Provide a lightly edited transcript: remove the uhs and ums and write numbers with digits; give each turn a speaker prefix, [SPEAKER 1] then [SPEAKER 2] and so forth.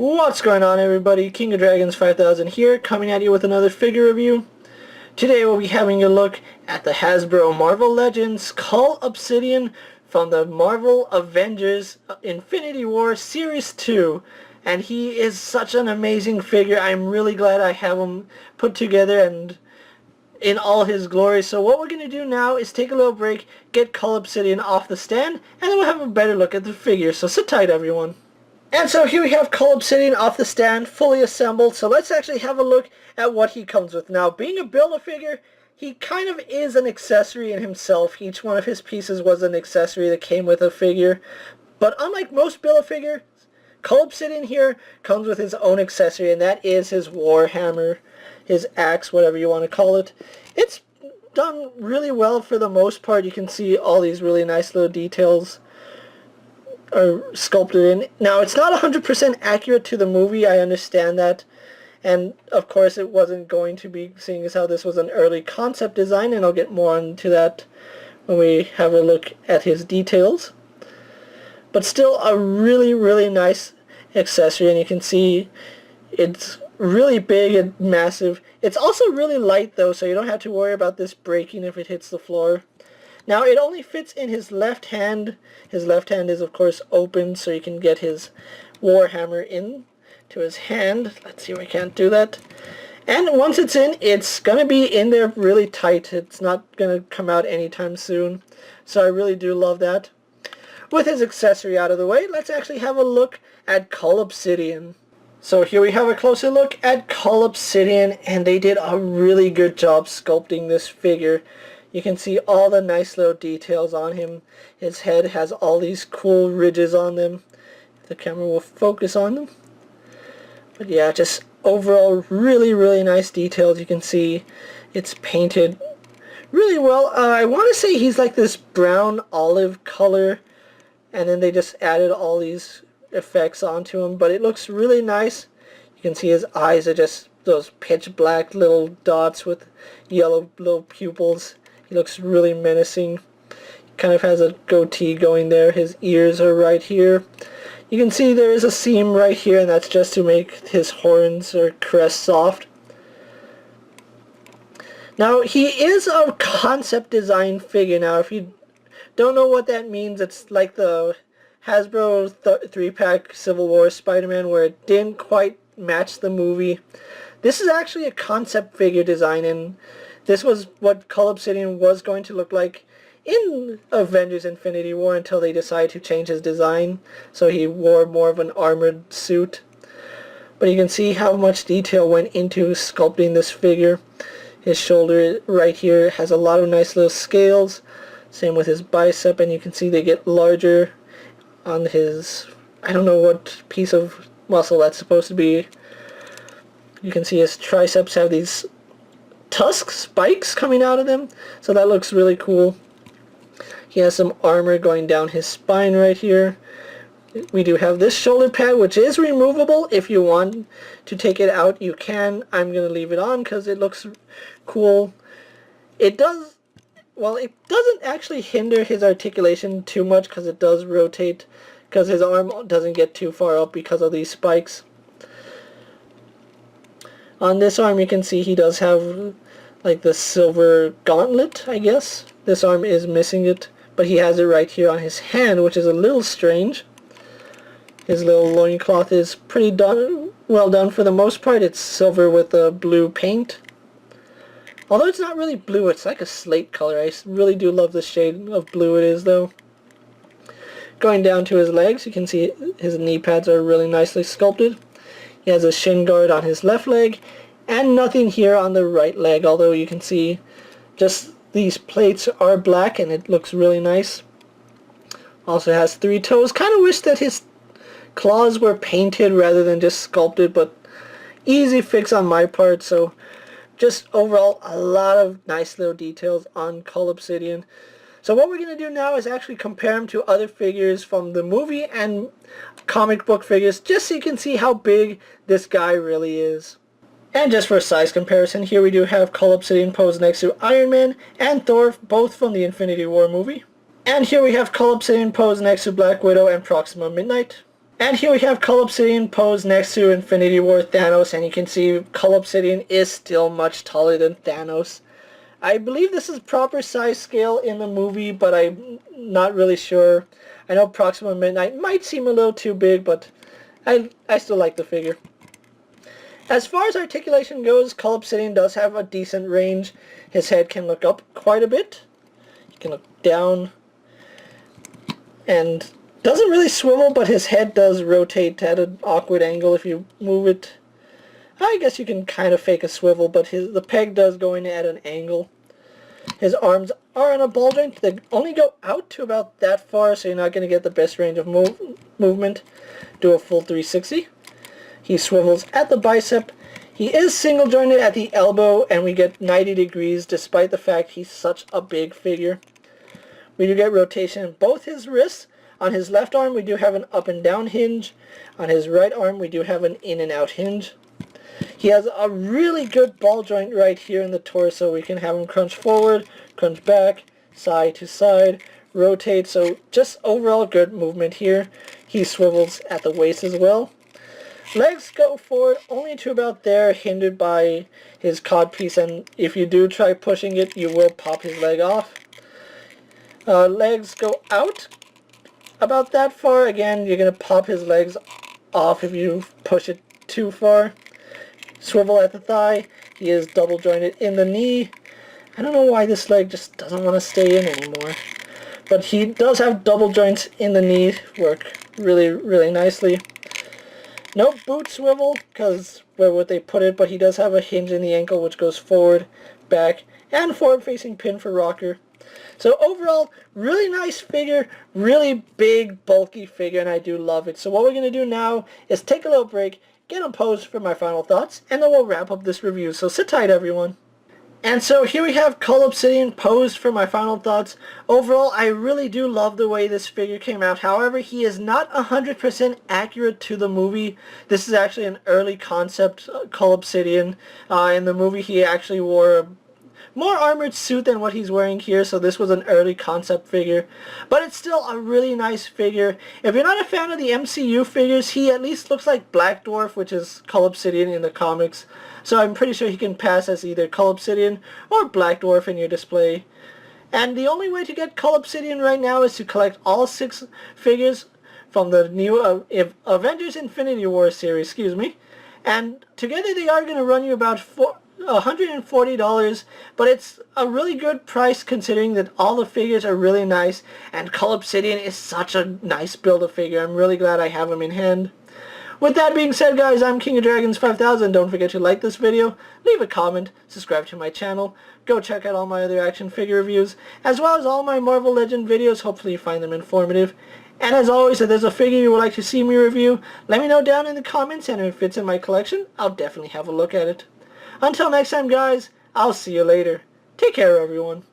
[SPEAKER 1] What's going on, everybody? KingofDragons 5000 here, coming at you with another figure review. Today we'll be having a look at the Hasbro Marvel Legends Cull Obsidian from the Marvel Avengers Infinity War Series 2. And he is such an amazing figure. I'm really glad I have him put together and in all his glory. So what we're going to do now is take a little break, get Cull Obsidian off the stand, and then we'll have a better look at the figure. So sit tight, everyone. And so here we have Cull Obsidian off the stand, fully assembled. So let's actually have a look at what he comes with. Now, being a Build-A-Figure, he kind of is an accessory in himself. Each one of his pieces was an accessory that came with a figure. But unlike most Build-A-Figure, Cull Obsidian here comes with his own accessory, and that is his Warhammer, his axe, whatever you want to call it. It's done really well for the most part. You can see all these really nice little details are sculpted in. Now, it's not 100% accurate to the movie, I understand that, and of course it wasn't going to be, seeing as how this was an early concept design, and I'll get more into that when we have a look at his details. But still a really nice accessory, and you can see it's really big and massive. It's also really light though, so you don't have to worry about this breaking if it hits the floor. Now, it only fits in his left hand. His left hand is, of course, open, so you can get his Warhammer in to his hand. Let's see if I can't do that. And once it's in, it's going to be in there really tight. It's not going to come out anytime soon. So I really do love that. With his accessory out of the way, let's actually have a look at Cull Obsidian. So here we have a closer look at Cull Obsidian, and they did a really good job sculpting this figure. You can see all the nice little details on him. His head has all these cool ridges on them. If the camera will focus on them. But yeah, just overall really nice details. You can see it's painted really well. I want to say he's like this brown olive color, and then they just added all these effects onto him. But it looks really nice. You can see his eyes are just those pitch black little dots with yellow little pupils. He looks really menacing. He kind of has a goatee going there. His ears are right here. You can see there is a seam right here, and that's just to make his horns or crest soft. Now, he is a concept design figure. Now, if you don't know what that means, it's like the Hasbro 3-pack Civil War Spider-Man, where it didn't quite match the movie. This is actually a concept figure design, and this was what Cull Obsidian was going to look like in Avengers Infinity War until they decided to change his design, so he wore more of an armored suit. But you can see how much detail went into sculpting this figure. His shoulder right here has a lot of nice little scales, same with his bicep, and you can see they get larger on his, I don't know what piece of muscle that's supposed to be. You can see his triceps have these tusk spikes coming out of them, so that looks really cool. He has some armor going down his spine right here. We do have this shoulder pad, which is removable. If you want to take it out, you can. I'm going to leave it on because it looks cool. It does, well, it doesn't actually hinder his articulation too much because it does rotate, because his arm doesn't get too far up because of these spikes. On this arm, you can see he does have like the silver gauntlet, I guess. This arm is missing it, but he has it right here on his hand, which is a little strange. His little loincloth is pretty well done for the most part. It's silver with a blue paint. Although it's not really blue, it's like a slate color. I really do love the shade of blue it is, though. Going down to his legs, you can see his knee pads are really nicely sculpted. He has a shin guard on his left leg, and nothing here on the right leg, although you can see just these plates are black and it looks really nice. Also has 3 toes. Kind of wish that his claws were painted rather than just sculpted, but easy fix on my part. So just overall a lot of nice little details on Cull Obsidian. So what we're going to do now is actually compare him to other figures from the movie and comic book figures, just so you can see how big this guy really is. And just for a size comparison, here we do have Cull Obsidian posed next to Iron Man and Thor, both from the Infinity War movie. And here we have Cull Obsidian posed next to Black Widow and Proxima Midnight. And here we have Cull Obsidian posed next to Infinity War Thanos, and you can see Cull Obsidian is still much taller than Thanos. I believe this is proper size scale in the movie, but I'm not really sure. I know Proxima Midnight might seem a little too big, but I still like the figure. As far as articulation goes, Cull Obsidian does have a decent range. His head can look up quite a bit. He can look down. And doesn't really swivel, but his head does rotate at an awkward angle if you move it. I guess you can kind of fake a swivel, but the peg does go in at an angle. His arms are on a ball joint. They only go out to about that far, so you're not going to get the best range of movement. Do a full 360. He swivels at the bicep. He is single jointed at the elbow, and we get 90 degrees despite the fact he's such a big figure. We do get rotation in both his wrists. On his left arm we do have an up and down hinge. On his right arm we do have an in and out hinge. He has a really good ball joint right here in the torso. We can have him crunch forward, crunch back, side to side, rotate. So just overall good movement here. He swivels at the waist as well. Legs go forward only to about there, hindered by his codpiece, and if you do try pushing it, you will pop his leg off. Legs go out about that far. Again, you're going to pop his legs off if you push it too far. Swivel at the thigh. He is double jointed in the knee. I don't know why this leg just doesn't want to stay in anymore. But he does have double joints in the knee. Work really, really nicely. No boot swivel, because where would they put it? But he does have a hinge in the ankle which goes forward, back, and forward facing pin for rocker. So overall, really nice figure, really big, bulky figure, and I do love it. So what we're going to do now is take a little break, get him posed for my final thoughts, and then we'll wrap up this review. So sit tight, everyone. And so here we have Cull Obsidian posed for my final thoughts. Overall, I really do love the way this figure came out. However, he is not 100% accurate to the movie. This is actually an early concept Cull Obsidian. In the movie, he actually wore a more armored suit than what he's wearing here, so this was an early concept figure. But it's still a really nice figure. If you're not a fan of the MCU figures, he at least looks like Black Dwarf, which is Cull Obsidian in the comics. So I'm pretty sure he can pass as either Cull Obsidian or Black Dwarf in your display. And the only way to get Cull Obsidian right now is to collect all 6 figures from the new Avengers Infinity War series, And together they are going to run you about $140, but it's a really good price considering that all the figures are really nice, and Cull Obsidian is such a nice build-a-figure. I'm really glad I have him in hand. With that being said, guys, I'm KingofDragons 5000. Don't forget to like this video, leave a comment, subscribe to my channel, go check out all my other action figure reviews, as well as all my Marvel Legend videos. Hopefully you find them informative. And as always, if there's a figure you would like to see me review, let me know down in the comments, and if it fits in my collection, I'll definitely have a look at it. Until next time, guys, I'll see you later. Take care, everyone.